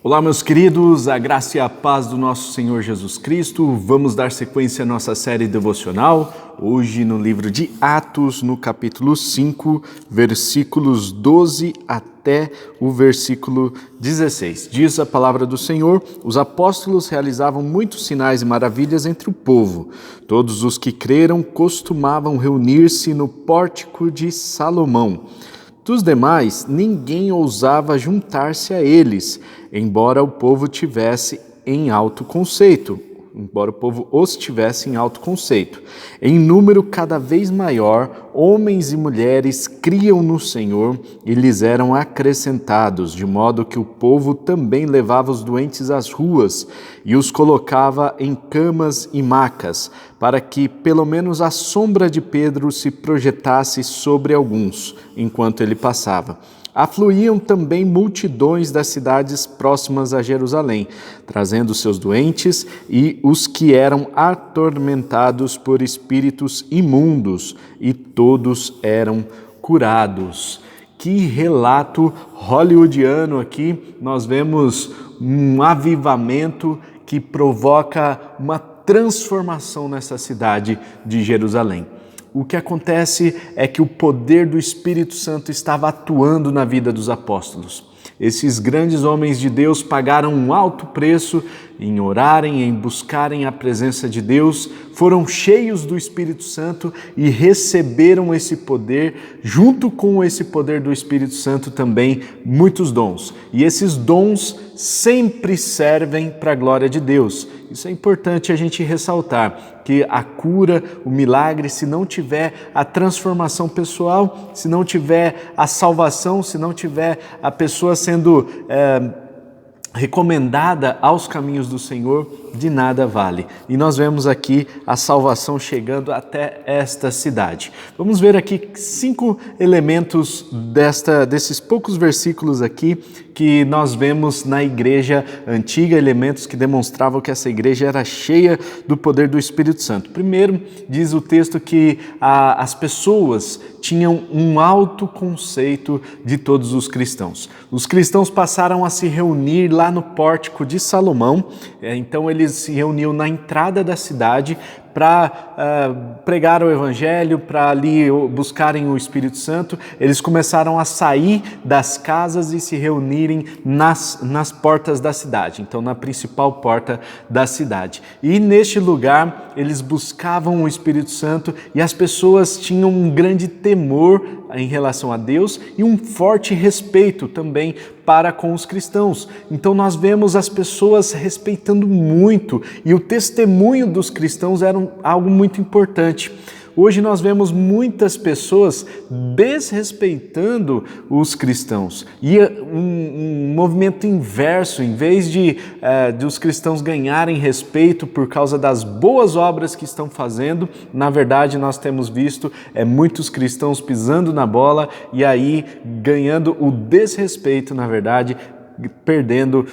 Olá, meus queridos, a graça e a paz do nosso Senhor Jesus Cristo. Vamos dar sequência à nossa série devocional, hoje no livro de Atos, no capítulo 5, versículos 12 até o versículo 16. Diz a palavra do Senhor: os apóstolos realizavam muitos sinais e maravilhas entre o povo. Todos os que creram costumavam reunir-se no pórtico de Salomão. Dos demais, ninguém ousava juntar-se a eles, embora o povo tivesse em alto conceito. Embora o povo os tivesse em alto conceito. Em número cada vez maior, homens e mulheres criam no Senhor e lhes eram acrescentados, de modo que o povo também levava os doentes às ruas e os colocava em camas e macas, para que pelo menos a sombra de Pedro se projetasse sobre alguns, enquanto ele passava. Afluíam também multidões das cidades próximas a Jerusalém, trazendo seus doentes e os que eram atormentados por espíritos imundos, e todos eram curados. Que relato hollywoodiano aqui! Nós vemos um avivamento que provoca uma transformação nessa cidade de Jerusalém. O que acontece é que o poder do Espírito Santo estava atuando na vida dos apóstolos. Esses grandes homens de Deus pagaram um alto preço em orarem, em buscarem a presença de Deus, foram cheios do Espírito Santo e receberam esse poder, junto com esse poder do Espírito Santo também, muitos dons. E esses dons sempre servem para a glória de Deus. Isso é importante a gente ressaltar, que a cura, o milagre, se não tiver a transformação pessoal, se não tiver a salvação, se não tiver a pessoa sendo recomendada aos caminhos do Senhor, de nada vale. E nós vemos aqui a salvação chegando até esta cidade. Vamos ver aqui 5 elementos desses poucos versículos aqui que nós vemos na igreja antiga, elementos que demonstravam que essa igreja era cheia do poder do Espírito Santo. Primeiro, diz o texto que as pessoas tinham um alto conceito de todos os cristãos. Os cristãos passaram a se reunir lá no pórtico de Salomão, então eles se reuniam na entrada da cidade para pregar o Evangelho, para ali buscarem o Espírito Santo. Eles começaram a sair das casas e se reunirem nas portas da cidade, então na principal porta da cidade. E neste lugar eles buscavam o Espírito Santo e as pessoas tinham um grande temor em relação a Deus e um forte respeito também para com os cristãos. Então nós vemos as pessoas respeitando muito e o testemunho dos cristãos era algo muito importante. Hoje nós vemos muitas pessoas desrespeitando os cristãos e um movimento inverso, em vez de os cristãos ganharem respeito por causa das boas obras que estão fazendo, na verdade nós temos visto muitos cristãos pisando na bola e aí ganhando o desrespeito, na verdade, perdendo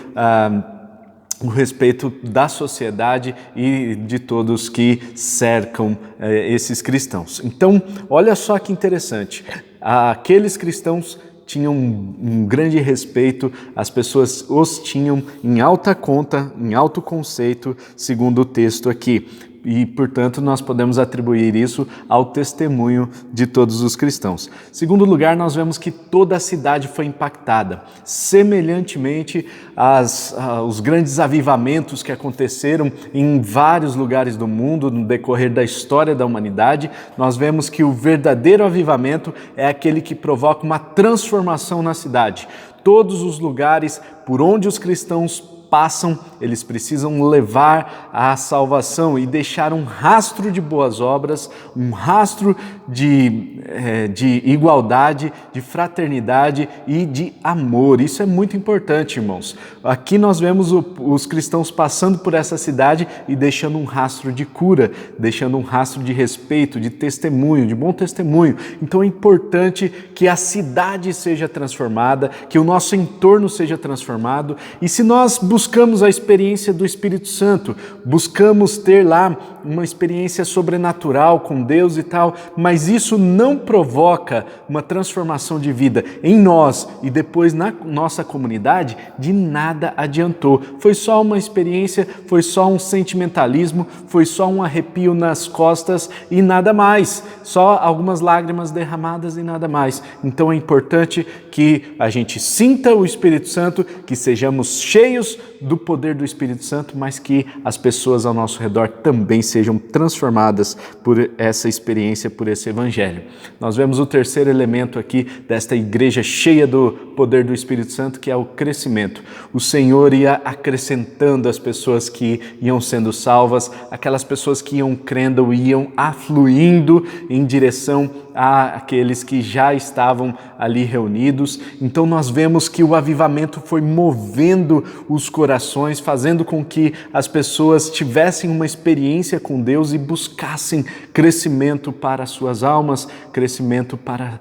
o respeito da sociedade e de todos que cercam esses cristãos. Então, olha só que interessante, aqueles cristãos tinham um grande respeito, as pessoas os tinham em alta conta, em alto conceito, segundo o texto aqui. E, portanto, nós podemos atribuir isso ao testemunho de todos os cristãos. Segundo lugar, nós vemos que toda a cidade foi impactada. Semelhantemente aos grandes avivamentos que aconteceram em vários lugares do mundo no decorrer da história da humanidade, nós vemos que o verdadeiro avivamento é aquele que provoca uma transformação na cidade. Todos os lugares por onde os cristãos passam, eles precisam levar a salvação e deixar um rastro de boas obras, um rastro de igualdade, de fraternidade e de amor. Isso é muito importante, irmãos. Aqui nós vemos os cristãos passando por essa cidade e deixando um rastro de cura, deixando um rastro de respeito, de testemunho, de bom testemunho. Então é importante que a cidade seja transformada, que o nosso entorno seja transformado, e se nós buscarmos buscamos a experiência do Espírito Santo, buscamos ter lá uma experiência sobrenatural com Deus e tal, mas isso não provoca uma transformação de vida em nós e depois na nossa comunidade, de nada adiantou. Foi só uma experiência, foi só um sentimentalismo, foi só um arrepio nas costas e nada mais, só algumas lágrimas derramadas e nada mais. Então é importante que a gente sinta o Espírito Santo, que sejamos cheios do poder do Espírito Santo, mas que as pessoas ao nosso redor também sejam transformadas por essa experiência, por esse evangelho. Nós vemos o terceiro elemento aqui desta igreja cheia do poder do Espírito Santo, que é o crescimento. O Senhor ia acrescentando as pessoas que iam sendo salvas, aquelas pessoas que iam crendo, iam afluindo em direção àqueles que já estavam ali reunidos. Então nós vemos que o avivamento foi movendo os corações, fazendo com que as pessoas tivessem uma experiência com Deus e buscassem crescimento para suas almas, crescimento para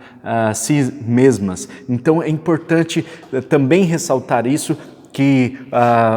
si mesmas. Então é importante também ressaltar isso, que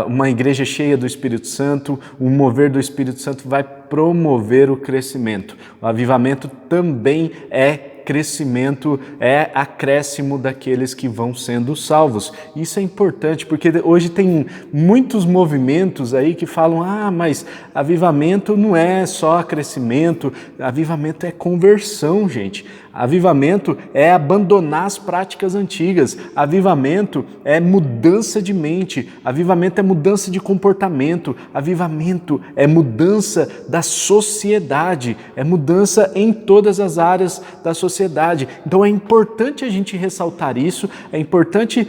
uma igreja cheia do Espírito Santo, o mover do Espírito Santo vai promover o crescimento. O avivamento também é crescimento, é acréscimo daqueles que vão sendo salvos. Isso é importante, porque hoje tem muitos movimentos aí que falam, mas avivamento não é só crescimento, avivamento é conversão, gente. Avivamento é abandonar as práticas antigas, avivamento é mudança de mente, avivamento é mudança de comportamento, avivamento é mudança da sociedade, é mudança em todas as áreas da sociedade. Então é importante a gente ressaltar isso, é importante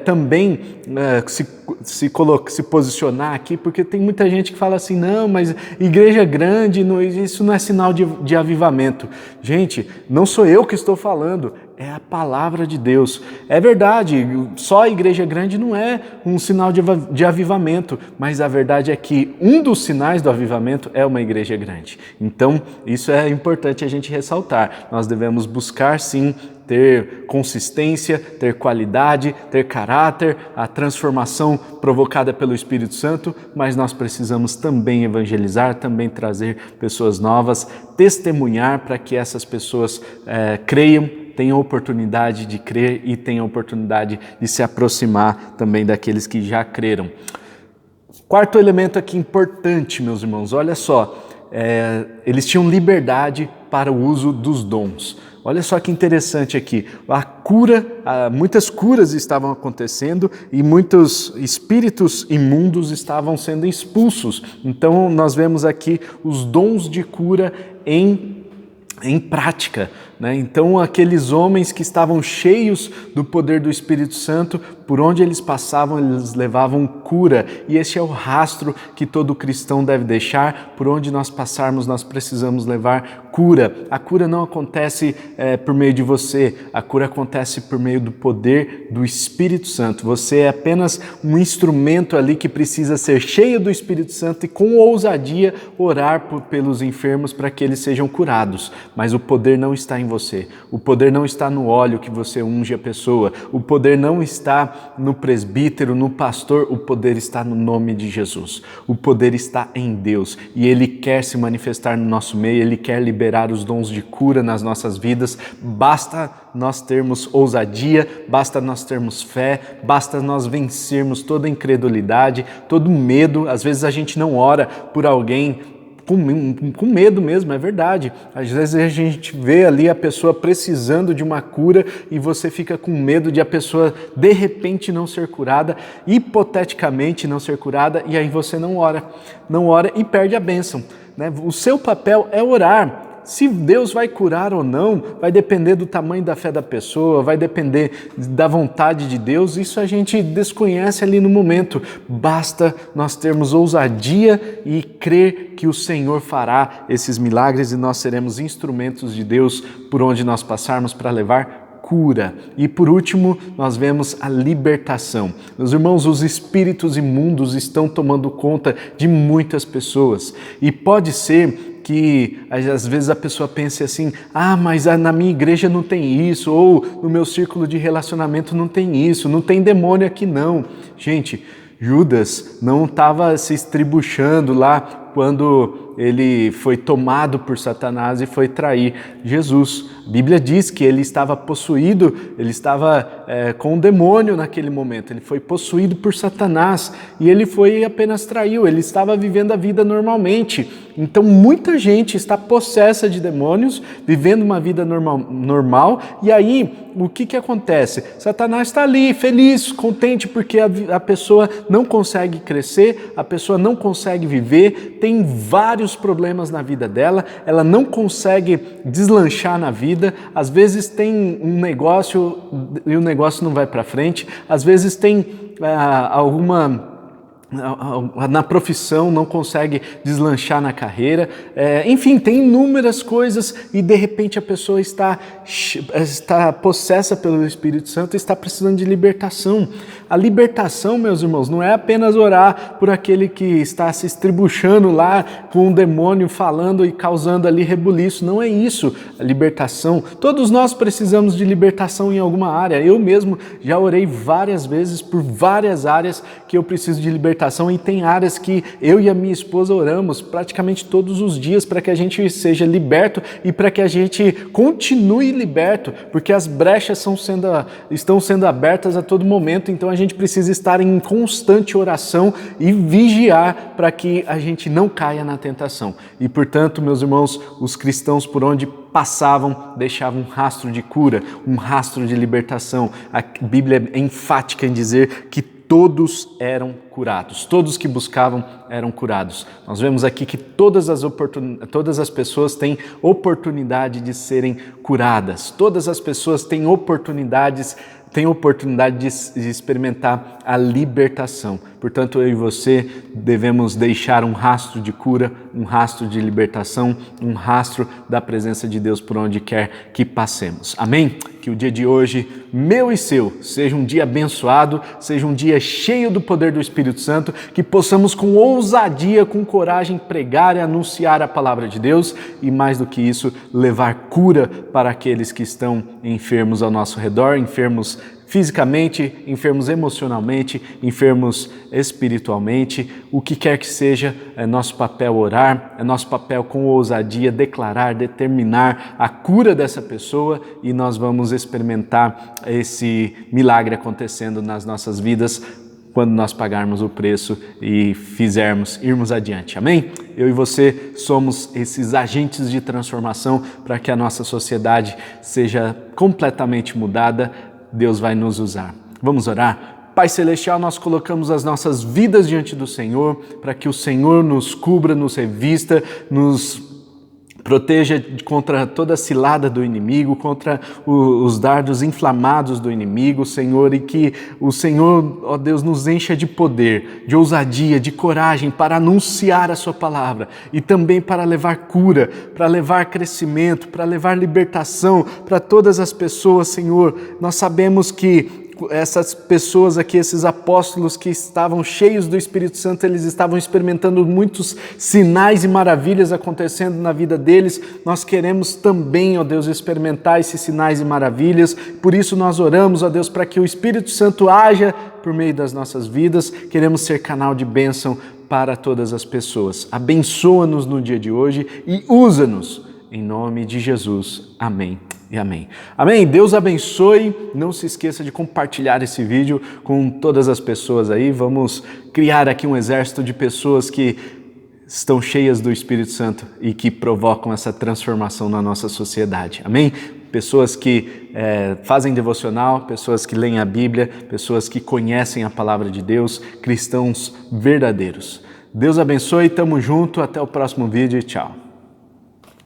também se posicionar aqui, porque tem muita gente que fala assim, não, mas igreja grande, isso não é sinal de avivamento. Gente, não sou eu que estou falando, é a palavra de Deus. É verdade, só a igreja grande não é um sinal de avivamento, mas a verdade é que um dos sinais do avivamento é uma igreja grande. Então, isso é importante a gente ressaltar. Nós devemos buscar, sim, ter consistência, ter qualidade, ter caráter, a transformação provocada pelo Espírito Santo, mas nós precisamos também evangelizar, também trazer pessoas novas, testemunhar para que essas pessoas creiam, tenham oportunidade de crer e tenham oportunidade de se aproximar também daqueles que já creram. Quarto elemento aqui importante, meus irmãos, olha só, eles tinham liberdade para o uso dos dons. Olha só que interessante aqui, muitas curas estavam acontecendo e muitos espíritos imundos estavam sendo expulsos. Então nós vemos aqui os dons de cura em prática, né? Então aqueles homens que estavam cheios do poder do Espírito Santo, por onde eles passavam, eles levavam cura, e esse é o rastro que todo cristão deve deixar. Por onde nós passarmos, nós precisamos levar cura. A cura não acontece por meio de você, a cura acontece por meio do poder do Espírito Santo. Você é apenas um instrumento ali que precisa ser cheio do Espírito Santo e com ousadia orar pelos enfermos para que eles sejam curados. Mas o poder não está em você, o poder não está no óleo que você unge a pessoa, o poder não está no presbítero, no pastor, o poder está no nome de Jesus. O poder está em Deus e Ele quer se manifestar no nosso meio, Ele quer liberar os dons de cura nas nossas vidas. Basta nós termos ousadia, basta nós termos fé, basta nós vencermos toda incredulidade, todo medo. Às vezes a gente não ora por alguém com medo mesmo, é verdade. Às vezes a gente vê ali a pessoa precisando de uma cura e você fica com medo de a pessoa de repente não ser curada, hipoteticamente não ser curada, e aí você não ora e perde a bênção, né? O seu papel é orar. Se Deus vai curar ou não, vai depender do tamanho da fé da pessoa, vai depender da vontade de Deus. Isso a gente desconhece ali no momento. Basta nós termos ousadia e crer que o Senhor fará esses milagres e nós seremos instrumentos de Deus por onde nós passarmos para levar cura. E por último, nós vemos a libertação. Meus irmãos, os espíritos imundos estão tomando conta de muitas pessoas e pode ser que às vezes a pessoa pense assim, mas na minha igreja não tem isso, ou no meu círculo de relacionamento não tem isso, não tem demônio aqui não. Gente, Judas não estava se estribuchando lá quando ele foi tomado por Satanás e foi trair Jesus. A Bíblia diz que ele estava possuído, ele estava com um demônio naquele momento, ele foi possuído por Satanás e ele foi e apenas traiu, ele estava vivendo a vida normalmente. Então muita gente está possessa de demônios, vivendo uma vida normal, e aí o que acontece? Satanás está ali, feliz, contente, porque a pessoa não consegue crescer, a pessoa não consegue viver, tem vários problemas na vida dela, ela não consegue deslanchar na vida, às vezes tem um negócio e o negócio não vai para frente, às vezes tem na profissão, não consegue deslanchar na carreira, enfim, tem inúmeras coisas e de repente a pessoa está possessa pelo Espírito Santo e está precisando de libertação. A libertação, meus irmãos, não é apenas orar por aquele que está se estribuchando lá com um demônio falando e causando ali rebuliço, não é isso a libertação. Todos nós precisamos de libertação em alguma área, eu mesmo já orei várias vezes por várias áreas que eu preciso de libertação, e tem áreas que eu e a minha esposa oramos praticamente todos os dias para que a gente seja liberto e para que a gente continue liberto, porque as brechas estão sendo abertas a todo momento, então a gente precisa estar em constante oração e vigiar para que a gente não caia na tentação. E portanto, meus irmãos, os cristãos por onde passavam deixavam um rastro de cura, um rastro de libertação. A Bíblia é enfática em dizer que todos eram curados, todos que buscavam eram curados. Nós vemos aqui que todas as pessoas têm oportunidade de serem curadas, todas as pessoas têm oportunidade de experimentar a libertação. Portanto, eu e você devemos deixar um rastro de cura, um rastro de libertação, um rastro da presença de Deus por onde quer que passemos. Amém? Que o dia de hoje, meu e seu, seja um dia abençoado, seja um dia cheio do poder do Espírito Santo, que possamos com ousadia, com coragem, pregar e anunciar a palavra de Deus e, mais do que isso, levar cura para aqueles que estão enfermos ao nosso redor, enfermos fisicamente, enfermos emocionalmente, enfermos espiritualmente, o que quer que seja, é nosso papel orar, é nosso papel com ousadia declarar, determinar a cura dessa pessoa, e nós vamos experimentar esse milagre acontecendo nas nossas vidas quando nós pagarmos o preço e irmos adiante. Amém? Eu e você somos esses agentes de transformação para que a nossa sociedade seja completamente mudada. Deus vai nos usar. Vamos orar? Pai Celestial, nós colocamos as nossas vidas diante do Senhor, para que o Senhor nos cubra, nos revista, nos proteja contra toda a cilada do inimigo, contra os dardos inflamados do inimigo, Senhor, e que o Senhor, ó Deus, nos encha de poder, de ousadia, de coragem para anunciar a sua palavra e também para levar cura, para levar crescimento, para levar libertação para todas as pessoas, Senhor. Nós sabemos que essas pessoas aqui, esses apóstolos que estavam cheios do Espírito Santo, eles estavam experimentando muitos sinais e maravilhas acontecendo na vida deles. Nós queremos também, ó Deus, experimentar esses sinais e maravilhas. Por isso nós oramos, ó Deus, para que o Espírito Santo haja por meio das nossas vidas. Queremos ser canal de bênção para todas as pessoas. Abençoa-nos no dia de hoje e usa-nos. Em nome de Jesus. Amém. E amém. Amém. Deus abençoe. Não se esqueça de compartilhar esse vídeo com todas as pessoas aí. Vamos criar aqui um exército de pessoas que estão cheias do Espírito Santo e que provocam essa transformação na nossa sociedade. Amém? Pessoas que fazem devocional, pessoas que leem a Bíblia, pessoas que conhecem a palavra de Deus, cristãos verdadeiros. Deus abençoe. Tamo junto. Até o próximo vídeo e tchau.